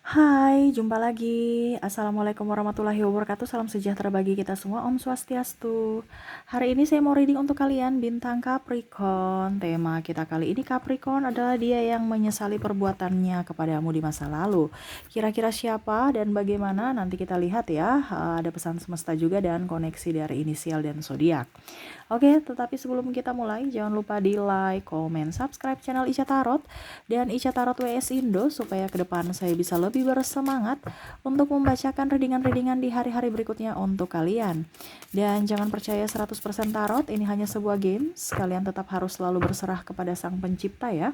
Hai, jumpa lagi. Assalamualaikum warahmatullahi wabarakatuh. Salam sejahtera bagi kita semua. Om Swastiastu. Hari ini saya mau reading untuk kalian bintang Capricorn. Tema kita kali ini Capricorn adalah dia yang menyesali perbuatannya kepadamu di masa lalu. Kira-kira siapa dan bagaimana? Nanti kita lihat ya. Ada pesan semesta juga dan koneksi dari inisial dan zodiak. Oke, tetapi sebelum kita mulai, jangan lupa di like, komen, subscribe channel Ica Tarot dan Ica Tarot WS Indo supaya ke depan saya bisa lebih bersemangat untuk membacakan readingan-readingan di hari-hari berikutnya untuk kalian. Dan jangan percaya 100% tarot, ini hanya sebuah games. Kalian tetap harus selalu berserah kepada Sang Pencipta ya.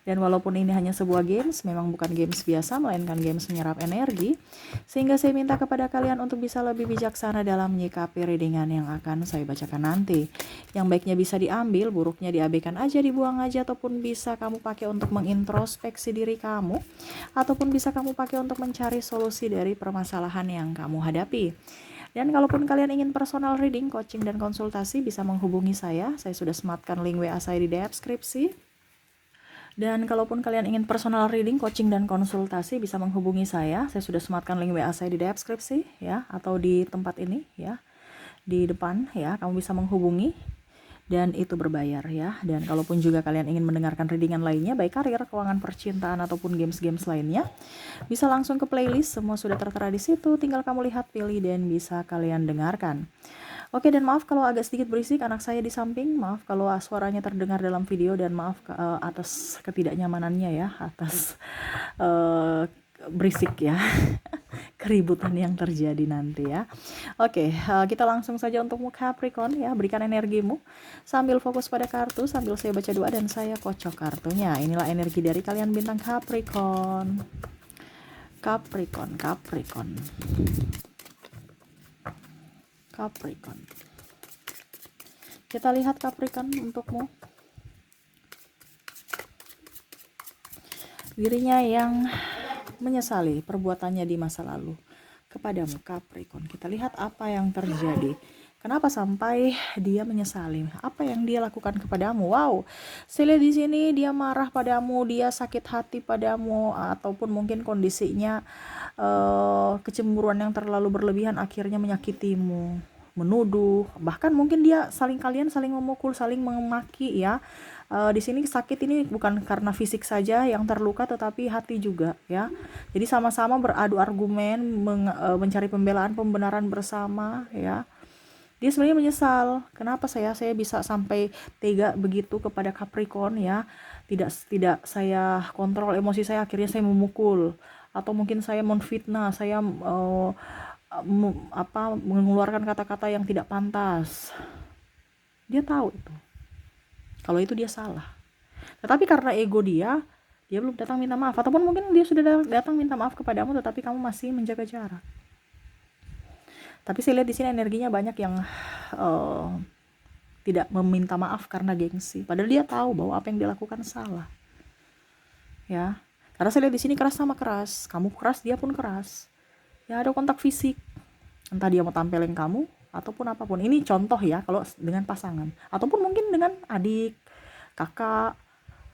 Dan walaupun ini hanya sebuah games, memang bukan games biasa, melainkan games menyerap energi. Sehingga saya minta kepada kalian untuk bisa lebih bijaksana dalam menyikapi readingan yang akan saya bacakan nanti. Yang baiknya bisa diambil, buruknya diabaikan aja, dibuang aja, ataupun bisa kamu pakai untuk mengintrospeksi diri kamu, ataupun bisa kamu pakai untuk mencari solusi dari permasalahan yang kamu hadapi. Dan kalaupun kalian ingin personal reading, coaching, dan konsultasi, bisa menghubungi saya. Saya sudah sematkan link WA saya di deskripsi. Dan kalaupun kalian ingin personal reading, coaching, dan konsultasi, bisa menghubungi saya. Saya sudah sematkan link WA saya di deskripsi ya, atau di tempat ini ya, di depan ya. Kamu bisa menghubungi dan itu berbayar ya. Dan kalaupun juga kalian ingin mendengarkan readingan lainnya, baik karir, keuangan, percintaan, ataupun games-games lainnya, bisa langsung ke playlist. Semua sudah tertera di situ. Tinggal kamu lihat, pilih, dan bisa kalian dengarkan. Oke, dan maaf kalau agak sedikit berisik, anak saya di samping. Maaf kalau suaranya terdengar dalam video, dan maaf atas ketidaknyamanannya ya, atas berisik ya, keributan yang terjadi nanti ya. Oke, kita langsung saja untuk Capricorn ya. Berikan energimu sambil fokus pada kartu, sambil saya baca doa dan saya kocok kartunya. Inilah energi dari kalian bintang Capricorn. Capricorn, Capricorn. Capricorn. Kita lihat Capricorn untukmu. Dirinya yang menyesali perbuatannya di masa lalu kepadamu Capricorn. Kita lihat apa yang terjadi. Kenapa sampai dia menyesali? Apa yang dia lakukan kepadamu? Wow, saya lihat di sini dia marah padamu, dia sakit hati padamu, ataupun mungkin kondisinya kecemburuan yang terlalu berlebihan akhirnya menyakitimu, menuduh, bahkan mungkin kalian saling memukul, saling memaki ya. Di sini sakit ini bukan karena fisik saja yang terluka, tetapi hati juga ya. Jadi sama-sama beradu argumen, mencari pembenaran bersama ya. Dia sebenarnya menyesal, kenapa saya bisa sampai tega begitu kepada Capricorn ya. Tidak saya kontrol emosi saya, akhirnya saya memukul, atau mungkin saya menfitnah, saya mengeluarkan kata-kata yang tidak pantas. Dia tahu itu, kalau itu dia salah. Tetapi karena ego dia belum datang minta maaf, ataupun mungkin dia sudah datang minta maaf kepadamu, tetapi kamu masih menjaga jarak. Tapi saya lihat di sini energinya banyak yang tidak meminta maaf karena gengsi, padahal dia tahu bahwa apa yang dia lakukan salah. Ya, karena saya lihat di sini keras sama keras, kamu keras, dia pun keras. Ya, ada kontak fisik, entah dia mau tampilin kamu ataupun apapun. Ini contoh ya kalau dengan pasangan, ataupun mungkin dengan adik, kakak,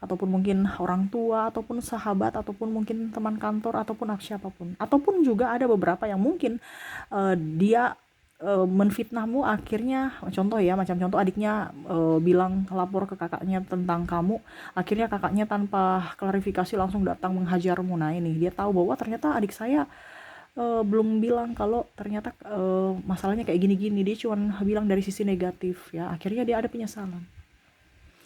ataupun mungkin orang tua, ataupun sahabat, ataupun mungkin teman kantor, ataupun siapapun. Ataupun juga ada beberapa yang mungkin dia menfitnahmu, akhirnya contoh ya, macam contoh adiknya bilang lapor ke kakaknya tentang kamu, akhirnya kakaknya tanpa klarifikasi langsung datang menghajarmu. Nah ini dia tahu bahwa ternyata adik saya belum bilang kalau ternyata masalahnya kayak gini-gini, dia cuma bilang dari sisi negatif ya, akhirnya dia ada penyesalan.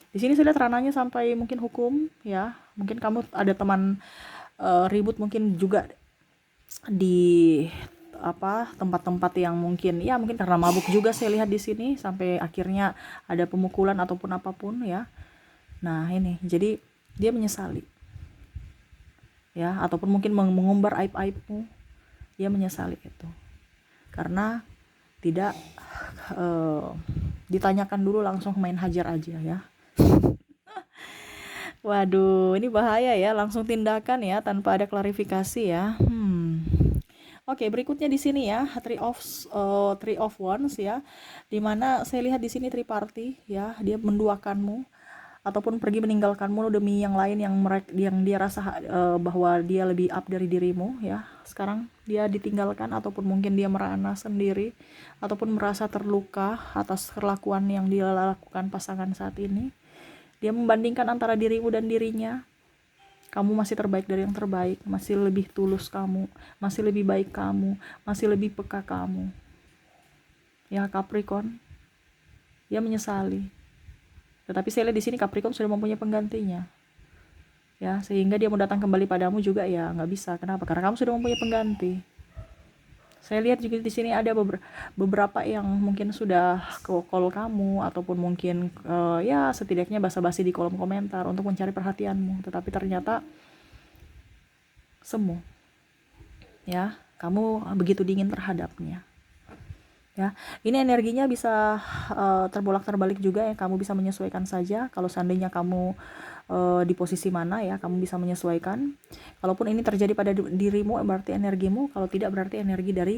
Di sini saya lihat ranahnya sampai mungkin hukum ya, mungkin kamu ada teman ribut, mungkin juga di tempat-tempat yang mungkin karena mabuk juga, saya lihat di sini sampai akhirnya ada pemukulan ataupun apapun ya. Nah ini jadi dia menyesali ya, ataupun mungkin mengumbar aib-aibmu, dia menyesali itu karena tidak ditanyakan dulu, langsung main hajar aja ya. Waduh, ini bahaya ya, langsung tindakan ya tanpa ada klarifikasi ya. Oke, berikutnya di sini ya, three of wands ya. Dimana saya lihat di sini triparty ya, dia menduakanmu. ataupun pergi meninggalkanmu demi yang lain yang dia rasa bahwa dia lebih up dari dirimu ya. Sekarang dia ditinggalkan, ataupun mungkin dia merana sendiri, ataupun merasa terluka atas perlakuan yang dia lakukan pasangan saat ini. Dia membandingkan antara dirimu dan dirinya. Kamu masih terbaik dari yang terbaik, masih lebih tulus kamu, masih lebih baik kamu, masih lebih peka kamu. Ya Capricorn, dia menyesali. Tetapi saya lihat di sini Capricorn sudah mempunyai penggantinya. Ya, sehingga dia mau datang kembali padamu juga ya nggak bisa. Kenapa? Karena kamu sudah mempunyai pengganti. Saya lihat juga di sini ada beberapa yang mungkin sudah call kamu, ataupun mungkin ya setidaknya basa-basi di kolom komentar untuk mencari perhatianmu, tetapi ternyata semu. Ya, kamu begitu dingin terhadapnya. Ya, ini energinya bisa terbolak-terbalik juga ya, kamu bisa menyesuaikan saja. Kalau seandainya kamu di posisi mana ya, kamu bisa menyesuaikan. Kalaupun ini terjadi pada dirimu, berarti energimu. Kalau tidak, berarti energi dari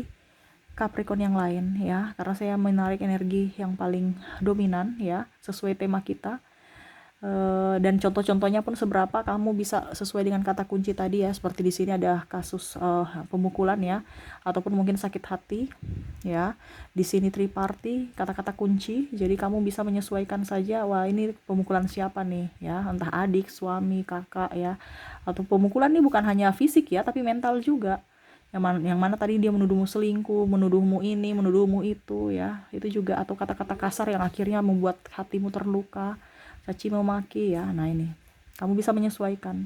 Capricorn yang lain ya, karena saya menarik energi yang paling dominan ya, sesuai tema kita. Dan contoh-contohnya pun seberapa kamu bisa sesuai dengan kata kunci tadi ya, seperti di sini ada kasus pemukulan ya, ataupun mungkin sakit hati ya. Di sini triparty, kata-kata kunci, jadi kamu bisa menyesuaikan saja. Wah, ini pemukulan siapa nih ya, entah adik, suami, kakak ya, atau pemukulan ini bukan hanya fisik ya, tapi mental juga. Yang mana tadi dia menuduhmu selingkuh, menuduhmu ini, menuduhmu itu ya, itu juga. Atau kata-kata kasar yang akhirnya membuat hatimu terluka, caci memaki ya. Nah ini kamu bisa menyesuaikan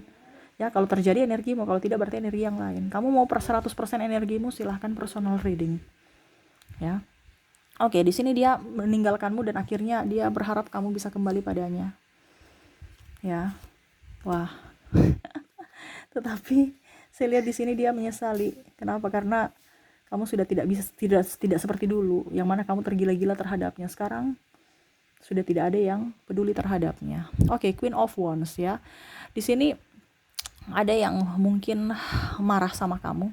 ya, kalau terjadi energimu, kalau tidak berarti energi yang lain. Kamu mau 100% energimu, silahkan personal reading ya. Oke, di sini dia meninggalkanmu dan akhirnya dia berharap kamu bisa kembali padanya ya. Wah. Tetapi saya lihat di sini dia menyesali. Kenapa? Karena kamu sudah tidak seperti dulu, yang mana kamu tergila-gila terhadapnya. Sekarang sudah tidak ada yang peduli terhadapnya. Oke, Queen of Wands ya. Di sini ada yang mungkin marah sama kamu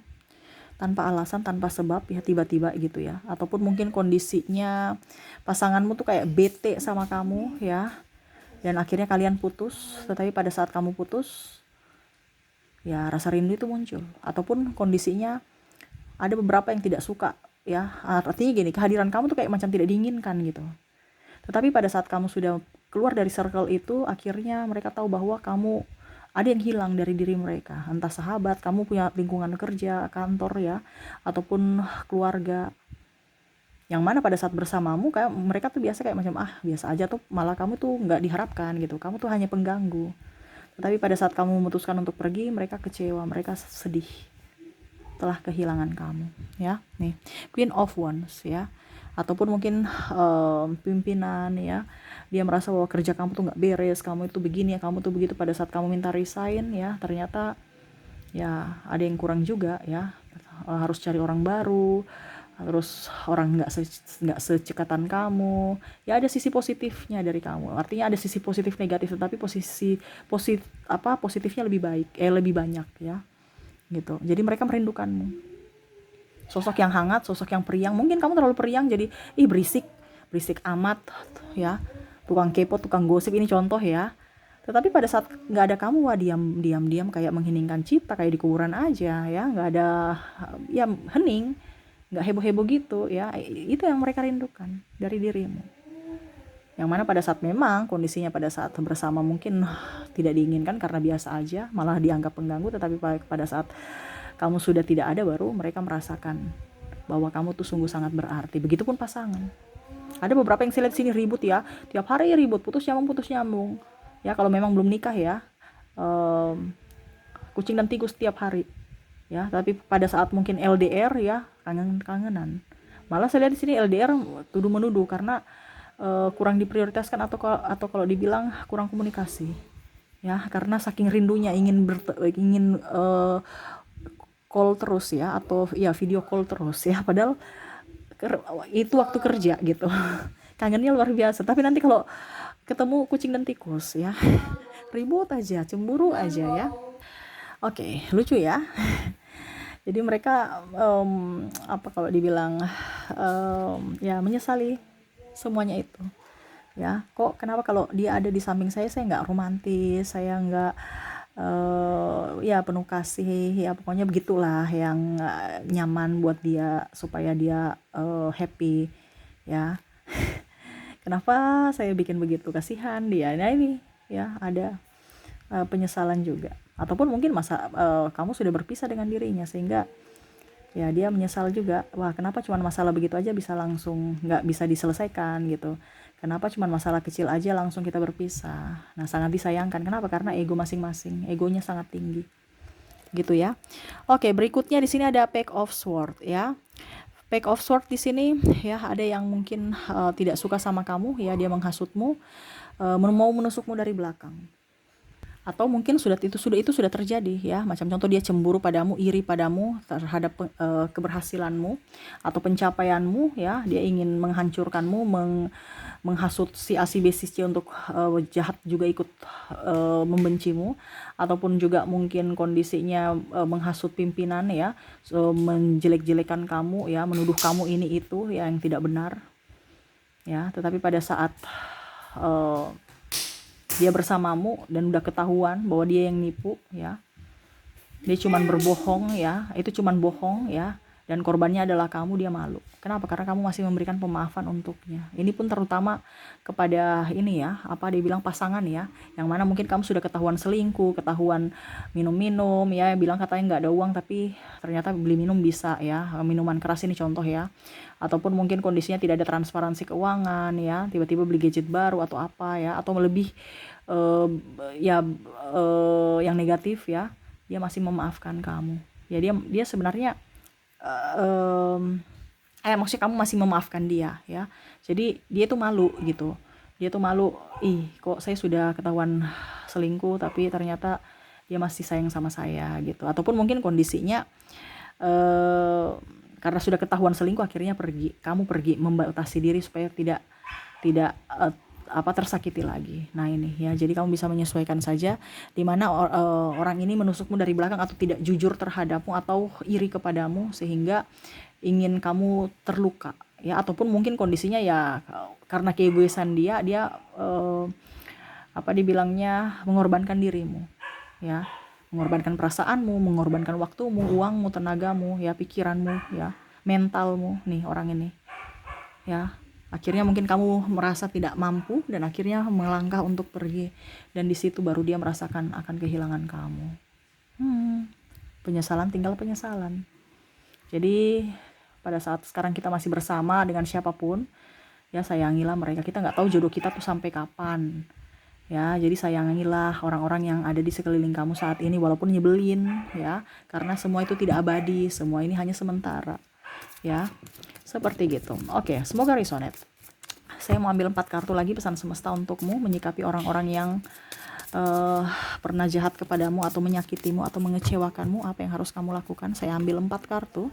tanpa alasan, tanpa sebab ya, tiba-tiba gitu ya. Ataupun mungkin kondisinya pasanganmu tuh kayak bete sama kamu ya, dan akhirnya kalian putus. Tetapi pada saat kamu putus ya, rasa rindu itu muncul. Ataupun kondisinya ada beberapa yang tidak suka ya, artinya gini, kehadiran kamu tuh kayak macam tidak diinginkan gitu. Tetapi pada saat kamu sudah keluar dari circle itu, akhirnya mereka tahu bahwa kamu ada yang hilang dari diri mereka. Entah sahabat, kamu punya lingkungan kerja, kantor ya, ataupun keluarga. Yang mana pada saat bersamamu kayak mereka tuh biasa kayak macam biasa aja tuh, malah kamu tuh nggak diharapkan gitu. Kamu tuh hanya pengganggu. Tetapi pada saat kamu memutuskan untuk pergi, mereka kecewa, mereka sedih telah kehilangan kamu ya. Nih, Queen of Wands ya. Ataupun mungkin pimpinan ya, dia merasa bahwa kerja kamu tuh nggak beres, kamu itu begini ya, kamu tuh begitu. Pada saat kamu minta resign ya, ternyata ya ada yang kurang juga ya, harus cari orang baru, terus orang nggak secekatan kamu ya. Ada sisi positifnya dari kamu, artinya ada sisi positif negatif, tetapi positifnya lebih banyak ya gitu. Jadi mereka merindukanmu, sosok yang hangat, sosok yang periang. Mungkin kamu terlalu periang, jadi berisik amat ya, tukang kepo, tukang gosip, ini contoh ya. Tetapi pada saat nggak ada kamu, wah diam kayak mengheningkan cipta, kayak di kuburan aja ya, nggak ada ya, hening, nggak heboh gitu ya. Itu yang mereka rindukan dari dirimu, yang mana pada saat memang kondisinya pada saat bersama mungkin tidak diinginkan karena biasa aja, malah dianggap pengganggu. Tetapi pada saat kamu sudah tidak ada, baru mereka merasakan bahwa kamu tuh sungguh sangat berarti. Begitupun pasangan. Ada beberapa yang saya lihat sini ribut ya, tiap hari ribut, putus nyambung ya. Kalau memang belum nikah ya, kucing dan tikus tiap hari ya. Tapi pada saat mungkin LDR ya, kangenan. Malah saya lihat di sini LDR tuduh menuduh karena kurang diprioritaskan, atau kalau dibilang kurang komunikasi ya, karena saking rindunya ingin call terus ya, atau ya video call terus ya, padahal itu waktu kerja gitu. Kangennya luar biasa. Tapi nanti kalau ketemu kucing dan tikus ya, ribut aja, cemburu aja ya. Oke, lucu ya. Jadi mereka kalau dibilang ya menyesali semuanya itu ya. Kok kenapa kalau dia ada di samping saya nggak romantis, saya nggak ya penuh kasih, ya pokoknya begitulah yang nyaman buat dia supaya dia happy ya. Kenapa saya bikin begitu, kasihan dia. Nah ini ya ada penyesalan juga, ataupun mungkin kamu sudah berpisah dengan dirinya sehingga ya dia menyesal juga, wah kenapa cuma masalah begitu aja bisa langsung nggak bisa diselesaikan gitu, kenapa cuma masalah kecil aja langsung kita berpisah. Nah sangat disayangkan, kenapa? Karena ego masing-masing, egonya sangat tinggi gitu ya. Oke, berikutnya di sini ada Page of Sword ya. Page of Sword di sini ya, ada yang mungkin tidak suka sama kamu ya, dia menghasutmu, mau menusukmu dari belakang, atau mungkin itu sudah terjadi ya, macam contoh dia cemburu padamu, iri padamu terhadap keberhasilanmu atau pencapaianmu ya, dia ingin menghancurkanmu, menghasut si A si B si C untuk jahat juga ikut membencimu, ataupun juga mungkin kondisinya menghasut pimpinan ya, menjelek-jelekan kamu ya, menuduh kamu ini itu ya yang tidak benar ya. Tetapi pada saat dia bersamamu dan udah ketahuan bahwa dia yang nipu ya, dia cuman berbohong ya, itu cuman bohong ya, dan korbannya adalah kamu, dia malu. Kenapa? Karena kamu masih memberikan pemaafan untuknya. Ini pun terutama kepada ini ya, dia bilang pasangan ya, yang mana mungkin kamu sudah ketahuan selingkuh, ketahuan minum-minum ya, bilang katanya nggak ada uang tapi ternyata beli minum bisa ya, minuman keras ini contoh ya, ataupun mungkin kondisinya tidak ada transparansi keuangan ya, tiba-tiba beli gadget baru atau apa ya, atau lebih yang negatif ya, dia masih memaafkan kamu ya, dia sebenarnya maksudnya kamu masih memaafkan dia ya, jadi dia tuh malu gitu, dia tuh malu, kok saya sudah ketahuan selingkuh tapi ternyata dia masih sayang sama saya gitu. Ataupun mungkin kondisinya karena sudah ketahuan selingkuh akhirnya kamu pergi membatasi diri supaya tidak tersakiti lagi. Nah ini ya, jadi kamu bisa menyesuaikan saja di mana orang ini menusukmu dari belakang atau tidak jujur terhadapmu atau iri kepadamu sehingga ingin kamu terluka ya, ataupun mungkin kondisinya ya karena keegoisan dia dibilangnya mengorbankan dirimu ya, mengorbankan perasaanmu, mengorbankan waktumu, uangmu, tenagamu ya, pikiranmu ya, mentalmu nih orang ini ya. Akhirnya mungkin kamu merasa tidak mampu dan akhirnya melangkah untuk pergi, dan di situ baru dia merasakan akan kehilangan kamu. Penyesalan, tinggal penyesalan. Jadi pada saat sekarang kita masih bersama dengan siapapun ya, sayangilah mereka. Kita nggak tahu jodoh kita tuh sampai kapan ya, jadi sayangilah orang-orang yang ada di sekeliling kamu saat ini walaupun nyebelin ya, karena semua itu tidak abadi, semua ini hanya sementara ya, seperti gitu. Oke, semoga resonate. Saya mau ambil 4 kartu lagi pesan semesta untukmu menyikapi orang-orang yang pernah jahat kepadamu atau menyakitimu atau mengecewakanmu. Apa yang harus kamu lakukan? Saya ambil 4 kartu.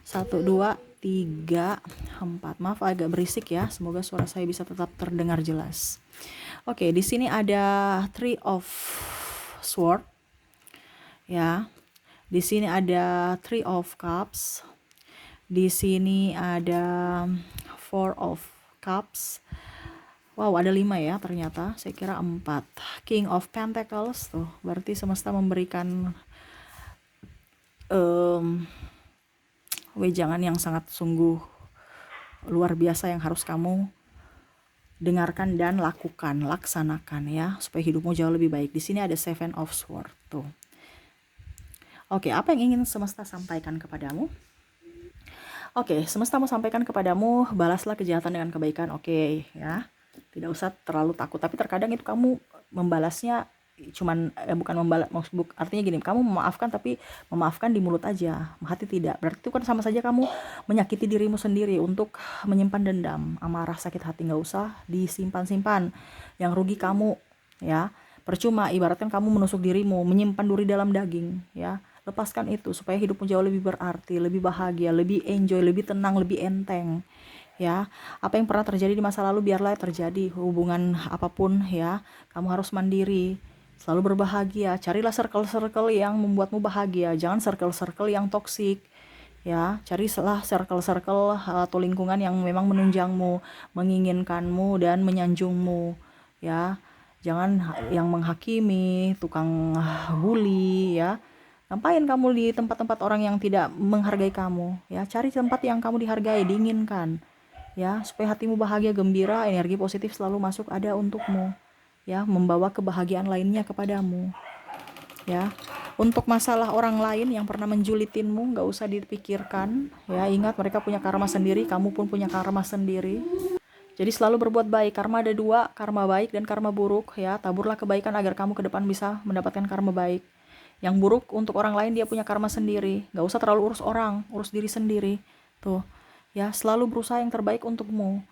1, 2, 3, 4. Maaf agak berisik ya, semoga suara saya bisa tetap terdengar jelas. Oke, di sini ada 3 of Sword ya. Di sini ada 3 of Cups. Di sini ada 4 of Cups. Wow, ada 5 ya ternyata. Saya kira 4. King of Pentacles tuh, berarti semesta memberikan wejangan yang sangat sungguh luar biasa yang harus kamu dengarkan dan laksanakan ya, supaya hidupmu jauh lebih baik. Di sini ada 7 of Sword tuh. Oke, apa yang ingin semesta sampaikan kepadamu? Oke, semesta mau sampaikan kepadamu, balaslah kejahatan dengan kebaikan. Oke ya, tidak usah terlalu takut. Tapi terkadang itu kamu membalasnya cuman artinya gini, kamu memaafkan tapi memaafkan di mulut aja, hati tidak. Berarti itu kan sama saja kamu menyakiti dirimu sendiri untuk menyimpan dendam, amarah, sakit hati. Nggak usah disimpan-simpan, yang rugi kamu ya. Percuma, ibaratkan kamu menusuk dirimu, menyimpan duri dalam daging ya. Lepaskan itu supaya hidupmu jauh lebih berarti, lebih bahagia, lebih enjoy, lebih tenang, lebih enteng ya. Apa yang pernah terjadi di masa lalu biarlah terjadi, hubungan apapun ya. Kamu harus mandiri, selalu berbahagia. Carilah circle-circle yang membuatmu bahagia, jangan circle-circle yang toksik Ya, carilah circle-circle atau lingkungan yang memang menunjangmu, menginginkanmu dan menyanjungmu, ya. Jangan yang menghakimi, tukang bully, ya. Ngapain kamu di tempat-tempat orang yang tidak menghargai kamu, ya. Cari tempat yang kamu dihargai, diinginkan, ya, supaya hatimu bahagia, gembira, energi positif selalu masuk ada untukmu, ya, membawa kebahagiaan lainnya kepadamu, ya. Untuk masalah orang lain yang pernah menjulitinmu, nggak usah dipikirkan, ya. Ingat, mereka punya karma sendiri, kamu pun punya karma sendiri. Jadi selalu berbuat baik. Karma ada dua, karma baik dan karma buruk, ya. Taburlah kebaikan agar kamu ke depan bisa mendapatkan karma baik. Yang buruk untuk orang lain, dia punya karma sendiri. Nggak usah terlalu urus orang, urus diri sendiri. Tuh, ya, selalu berusaha yang terbaik untukmu.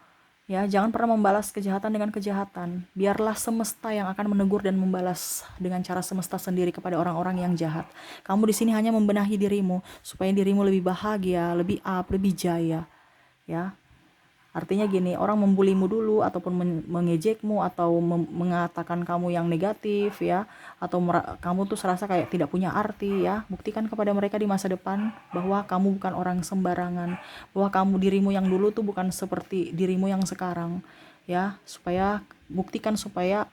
Ya, jangan pernah membalas kejahatan dengan kejahatan. Biarlah semesta yang akan menegur dan membalas dengan cara semesta sendiri kepada orang-orang yang jahat. Kamu di sini hanya membenahi dirimu supaya dirimu lebih bahagia, lebih up, lebih jaya. Ya. Artinya gini, orang membulimu dulu ataupun mengejekmu atau mengatakan kamu yang negatif, ya, atau kamu tuh serasa kayak tidak punya arti, ya. Buktikan kepada mereka di masa depan bahwa kamu bukan orang sembarangan, bahwa kamu dirimu yang dulu tuh bukan seperti dirimu yang sekarang, ya. Buktikan supaya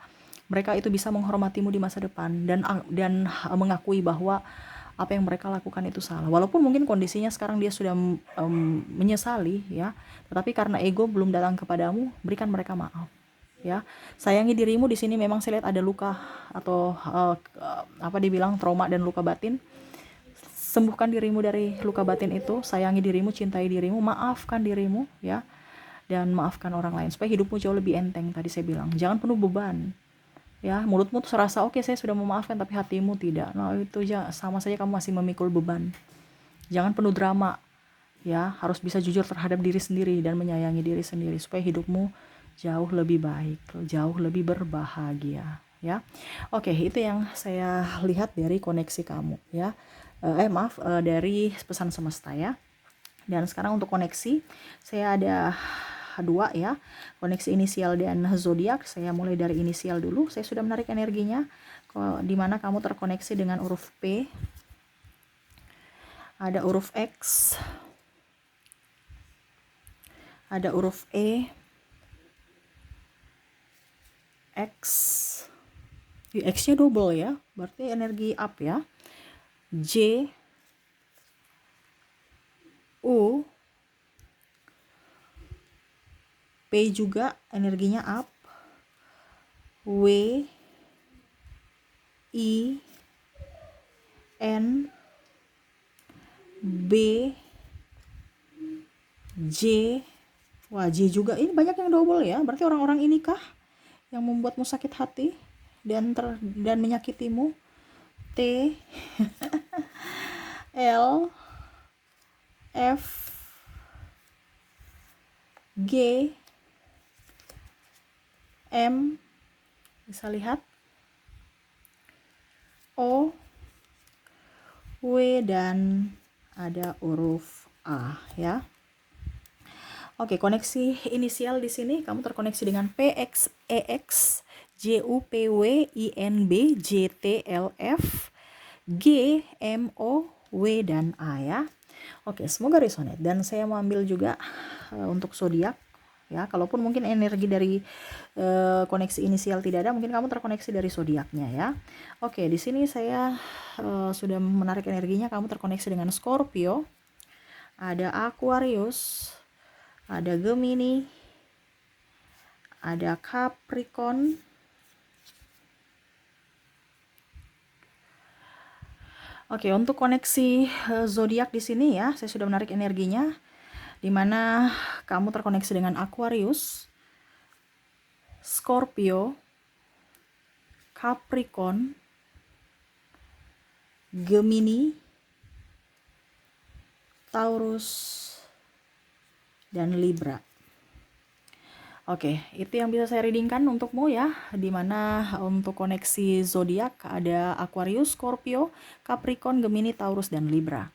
mereka itu bisa menghormatimu di masa depan dan mengakui bahwa apa yang mereka lakukan itu salah. Walaupun mungkin kondisinya sekarang dia sudah menyesali, ya, tetapi karena ego belum datang kepadamu, berikan mereka maaf, ya. Sayangi dirimu. Di sini memang saya lihat ada luka atau apa dibilang trauma dan luka batin. Sembuhkan dirimu dari luka batin itu, sayangi dirimu, cintai dirimu, maafkan dirimu, ya, dan maafkan orang lain supaya hidupmu jauh lebih enteng. Tadi saya bilang, jangan penuh beban. Ya, mulutmu tuh serasa oke, saya sudah memaafkan, tapi hatimu tidak. Nah, itu sama saja kamu masih memikul beban. Jangan penuh drama, ya. Harus bisa jujur terhadap diri sendiri dan menyayangi diri sendiri supaya hidupmu jauh lebih baik, jauh lebih berbahagia, ya. Oke, itu yang saya lihat dari koneksi kamu, ya. Dari pesan semesta, ya. Dan sekarang untuk koneksi, saya ada dua, ya, koneksi inisial dan zodiak. Saya mulai dari inisial dulu. Saya sudah menarik energinya, di mana kamu terkoneksi dengan huruf P, ada huruf X, ada huruf E, X, X-nya double, ya, berarti energi up, ya. J, U, P juga energinya up, W, I, N, B, J. Wah, J juga. Ini banyak yang double, ya. Berarti orang-orang ini kah yang membuatmu sakit hati dan menyakitimu? T, L, F, G, M, bisa lihat, O, W, dan ada huruf A, ya. Oke, koneksi inisial di sini kamu terkoneksi dengan PX, EX, JUPW, INB, JTLF, G, MO, W, dan A, ya. Oke, semoga resonate. Dan saya mau ambil juga untuk zodiak, ya. Kalaupun mungkin energi dari koneksi inisial tidak ada, mungkin kamu terkoneksi dari zodiaknya, ya. Oke, di sini saya sudah menarik energinya. Kamu terkoneksi dengan Scorpio, ada Aquarius, ada Gemini, ada Capricorn, oke. Untuk koneksi zodiak di sini, ya, saya sudah menarik energinya, di mana kamu terkoneksi dengan Aquarius, Scorpio, Capricorn, Gemini, Taurus, dan Libra. Oke, itu yang bisa saya readingkan untukmu, ya. Dimana untuk koneksi zodiak ada Aquarius, Scorpio, Capricorn, Gemini, Taurus, dan Libra.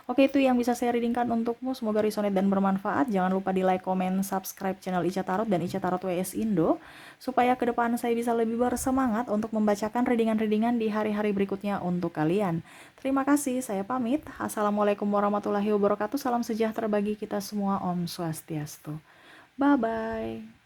Oke, itu yang bisa saya readingkan untukmu. Semoga resonate dan bermanfaat. Jangan lupa di like, comment, subscribe channel Ica Tarot dan Ica Tarot WS Indo, supaya ke depan saya bisa lebih bersemangat untuk membacakan readingan-readingan di hari-hari berikutnya untuk kalian. Terima kasih, saya pamit. Assalamualaikum warahmatullahi wabarakatuh. Salam sejahtera bagi kita semua. Om Swastiastu. Bye-bye.